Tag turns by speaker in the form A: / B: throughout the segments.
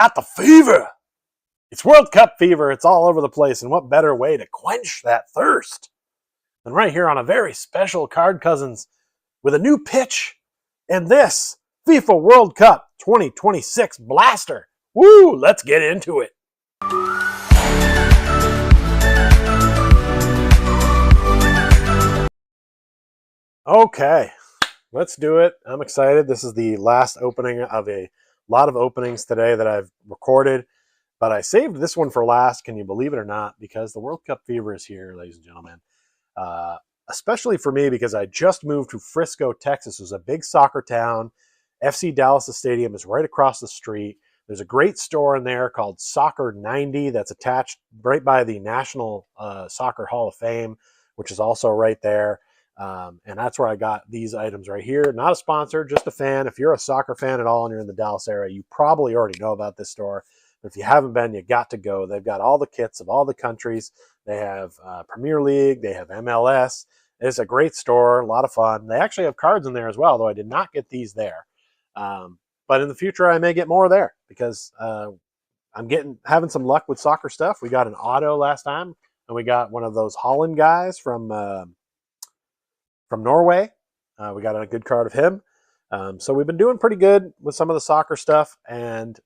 A: Got the fever. It's World Cup fever. It's all over the place. And what better way to quench that thirst than right here on a very special Card Cousins with a new pitch and this FIFA World Cup 2026 blaster. Woo, let's get into it. Okay, let's do it. I'm excited. This is the last opening of a lot of openings today that I've recorded, but I saved this one for last. Can you believe it or not? Because the World Cup fever is here, ladies and gentlemen. Especially for me because I just moved to Frisco, Texas. It was a big soccer town. FC Dallas Stadium is right across the street. There's a great store in there called Soccer 90 that's attached right by the National Soccer Hall of Fame, which is also right there. And that's where I got these items right here. Not a sponsor, just a fan. If you're a soccer fan at all and you're in the Dallas area, you probably already know about this store. But if you haven't been, you got to go. They've got all the kits of all the countries. They have Premier League. They have MLS. It's a great store, a lot of fun. They actually have cards in there as well, though I did not get these there. But in the future, I may get more there because I'm having some luck with soccer stuff. We got an auto last time, and we got one of those Holland guys from Norway. We got a good card of him. So we've been doing pretty good with some of the soccer stuff. And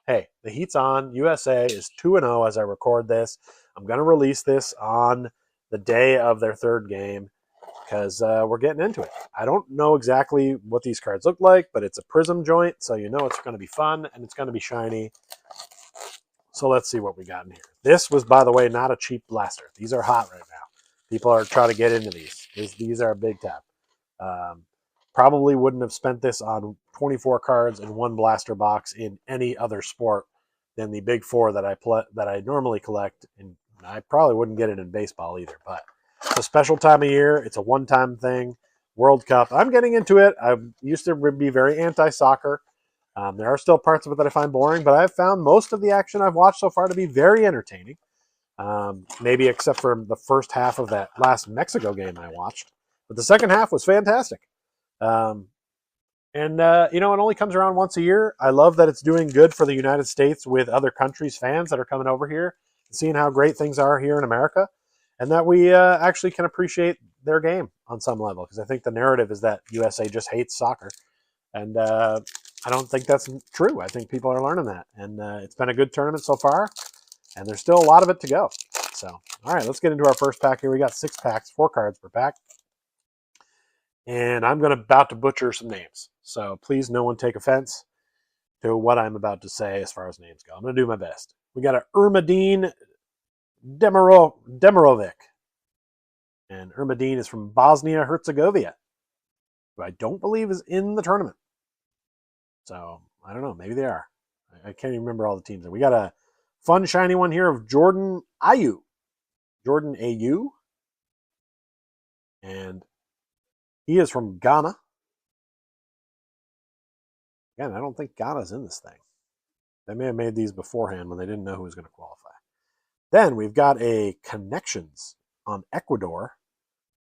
A: hey, the heat's on. USA is 2-0 as I record this. I'm going to release this on the day of their third game because we're getting into it. I don't know exactly what these cards look like, but it's a prism joint, so you know it's going to be fun and it's going to be shiny. So let's see what we got in here. This was, by the way, not a cheap blaster. These are hot right now. People are trying to get into these. These are a big tap. Probably wouldn't have spent this on 24 cards in one blaster box in any other sport than the big four that I normally collect. And I probably wouldn't get it in baseball either. But it's a special time of year. It's a one-time thing. World Cup. I'm getting into it. I used to be very anti-soccer. There are still parts of it that I find boring, but I've found most of the action I've watched so far to be very entertaining. Maybe except for the first half of that last Mexico game I watched. But the second half was fantastic. It only comes around once a year. I love that it's doing good for the United States with other countries' fans that are coming over here, seeing how great things are here in America, and that we actually can appreciate their game on some level. Because I think the narrative is that USA just hates soccer. And I don't think that's true. I think people are learning that. And it's been a good tournament so far. And there's still a lot of it to go. So, all right, let's get into our first pack here. We got 6 packs, 4 cards per pack. And I'm about to butcher some names. So please, no one take offense to what I'm about to say as far as names go. I'm going to do my best. We got a Ermadine Demirovic. And Ermadine is from Bosnia-Herzegovina, who I don't believe is in the tournament. So, I don't know. Maybe they are. I can't even remember all the teams. We got a fun, shiny one here of Jordan Ayew. Jordan Ayew. And he is from Ghana. Again, I don't think Ghana's in this thing. They may have made these beforehand when they didn't know who was going to qualify. Then we've got a Connections on Ecuador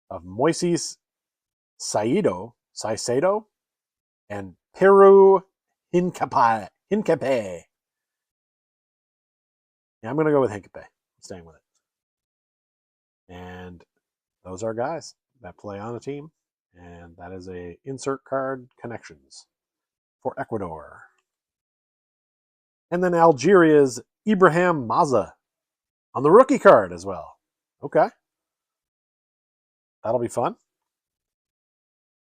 A: of Moises Caicedo and Peru Hincapié. Yeah, I'm going to go with Hincapié. I'm staying with it. And those are guys that play on a team. And that is a insert card Connections for Ecuador. And then Algeria's Ibrahim Maza on the rookie card as well. Okay. That'll be fun.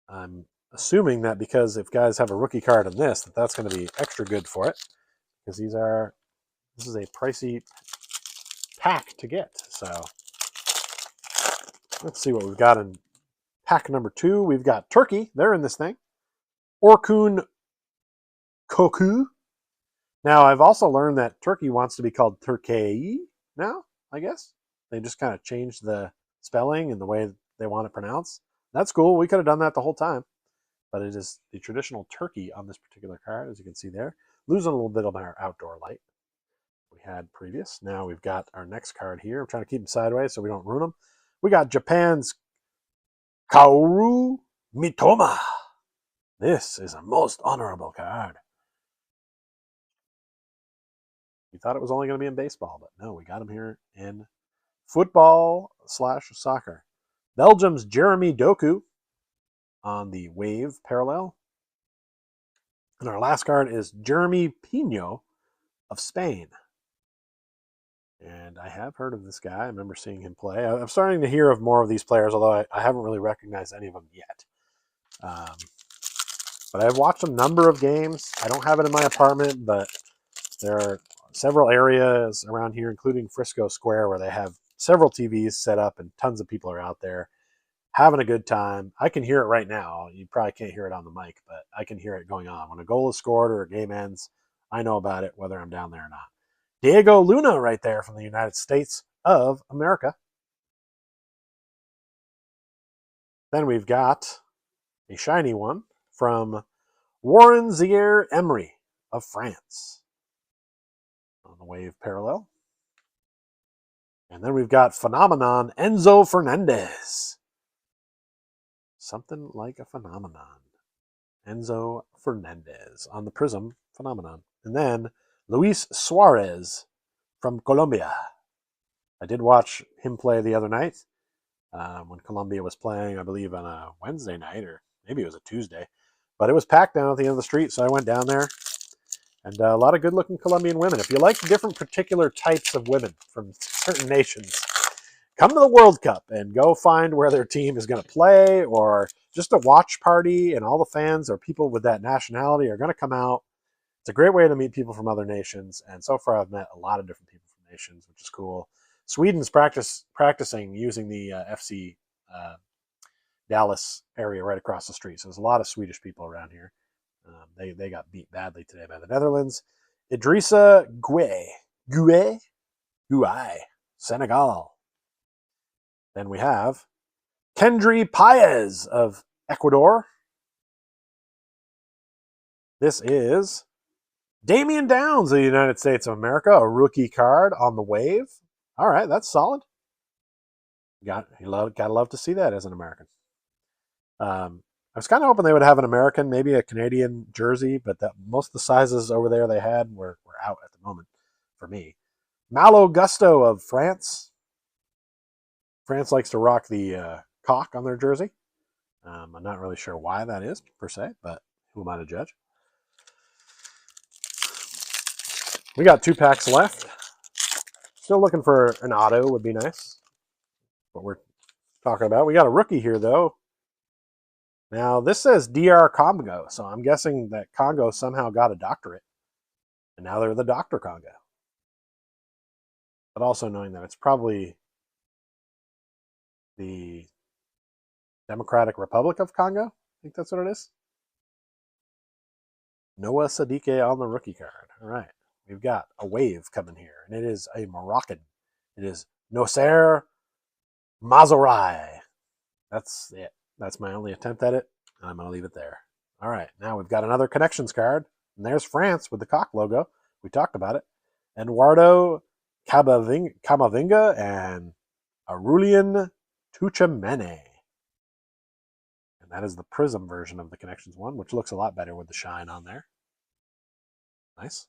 A: I'm assuming that because if guys have a rookie card in this, that's going to be extra good for it. Because this is a pricey pack to get. So let's see what we've got in pack number 2. We've got Turkey. They're in this thing. Orkun Koku. Now, I've also learned that Turkey wants to be called Turkey now, I guess. They just kind of changed the spelling and the way they want it pronounced. That's cool. We could have done that the whole time. But it is the traditional Turkey on this particular card, as you can see there. Losing a little bit of our outdoor light we had previous. Now we've got our next card here. I'm trying to keep them sideways so we don't ruin them. We got Japan's Kaoru Mitoma. This is a most honorable card. We thought it was only going to be in baseball, but no, we got him here in football/soccer. Belgium's Jeremy Doku on the wave parallel. And our last card is Jeremy Pino of Spain. And I have heard of this guy. I remember seeing him play. I'm starting to hear of more of these players, although I haven't really recognized any of them yet. But I've watched a number of games. I don't have it in my apartment, but there are several areas around here, including Frisco Square, where they have several TVs set up and tons of people are out there having a good time. I can hear it right now. You probably can't hear it on the mic, but I can hear it going on. When a goal is scored or a game ends, I know about it, whether I'm down there or not. Diego Luna right there from the United States of America. Then we've got a shiny one from Warren Zaire-Emery of France on the wave parallel. And then we've got Phenomenon Enzo Fernandez. Something like a phenomenon. Enzo Fernandez on the Prism Phenomenon. And then Luis Suarez from Colombia. I did watch him play the other night when Colombia was playing, I believe, on a Wednesday night, or maybe it was a Tuesday. But it was packed down at the end of the street, so I went down there. And a lot of good-looking Colombian women. If you like different particular types of women from certain nations, come to the World Cup and go find where their team is going to play, or just a watch party, and all the fans or people with that nationality are going to come out. It's a great way to meet people from other nations, and so far I've met a lot of different people from nations, which is cool. Sweden's practicing using the FC Dallas area right across the street, so there's a lot of Swedish people around here. They got beat badly today by the Netherlands. Idrissa Gueye, Senegal. Then we have Kendry Paez of Ecuador. This is Damian Downs of the United States of America, a rookie card on the wave. All right, that's solid. Gotta love to see that as an American. I was kind of hoping they would have an American, maybe a Canadian jersey, but most of the sizes over there they had were out at the moment for me. Malo Gusto of France. France likes to rock the cock on their jersey. I'm not really sure why that is, per se, but who am I to judge? We got 2 packs left. Still looking for an auto would be nice. What we're talking about. We got a rookie here, though. Now, this says DR Congo, so I'm guessing that Congo somehow got a doctorate. And now they're the Dr. Congo. But also knowing that it's probably the Democratic Republic of Congo. I think that's what it is. Noah Sadique on the rookie card. All right. We've got a wave coming here, and it is a Moroccan. It is Noser Mazorai. That's it. That's my only attempt at it, and I'm going to leave it there. All right, now we've got another connections card, and there's France with the cock logo. We talked about it. Eduardo Camavinga and Aurelien Tchouameni. And that is the Prism version of the connections one, which looks a lot better with the shine on there. Nice.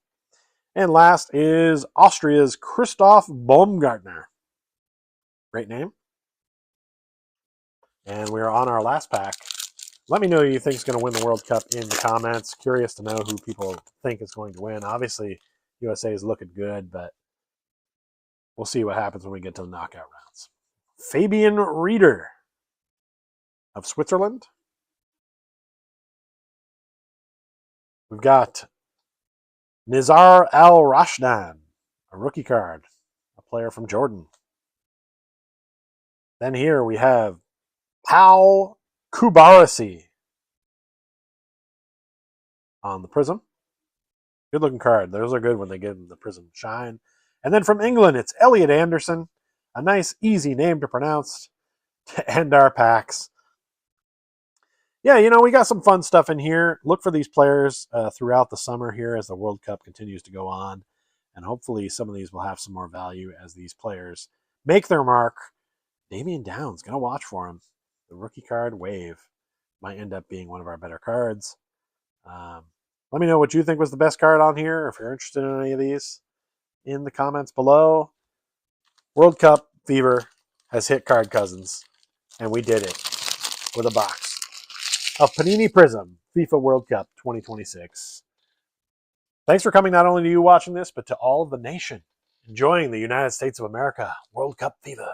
A: And last is Austria's Christoph Baumgartner. Great name. And we're on our last pack. Let me know who you think is going to win the World Cup in the comments. Curious to know who people think is going to win. Obviously, USA is looking good, but we'll see what happens when we get to the knockout rounds. Fabian Rieder of Switzerland. We've got Nizar Al-Rashdan, a rookie card, a player from Jordan. Then here we have Pau Kubarasi on the Prism. Good looking card. Those are good when they give them the Prism shine. And then from England, it's Elliot Anderson. A nice, easy name to pronounce to end our packs. Yeah, we got some fun stuff in here. Look for these players throughout the summer here as the World Cup continues to go on. And hopefully some of these will have some more value as these players make their mark. Damian Downs, going to watch for him. The rookie card wave might end up being one of our better cards. Let me know what you think was the best card on here, if you're interested in any of these. in the comments below. World Cup fever has hit Card Cousins, and we did it with a box of Panini Prism FIFA World Cup 2026. Thanks for coming not only to you watching this, but to all of the nation enjoying the United States of America World Cup fever.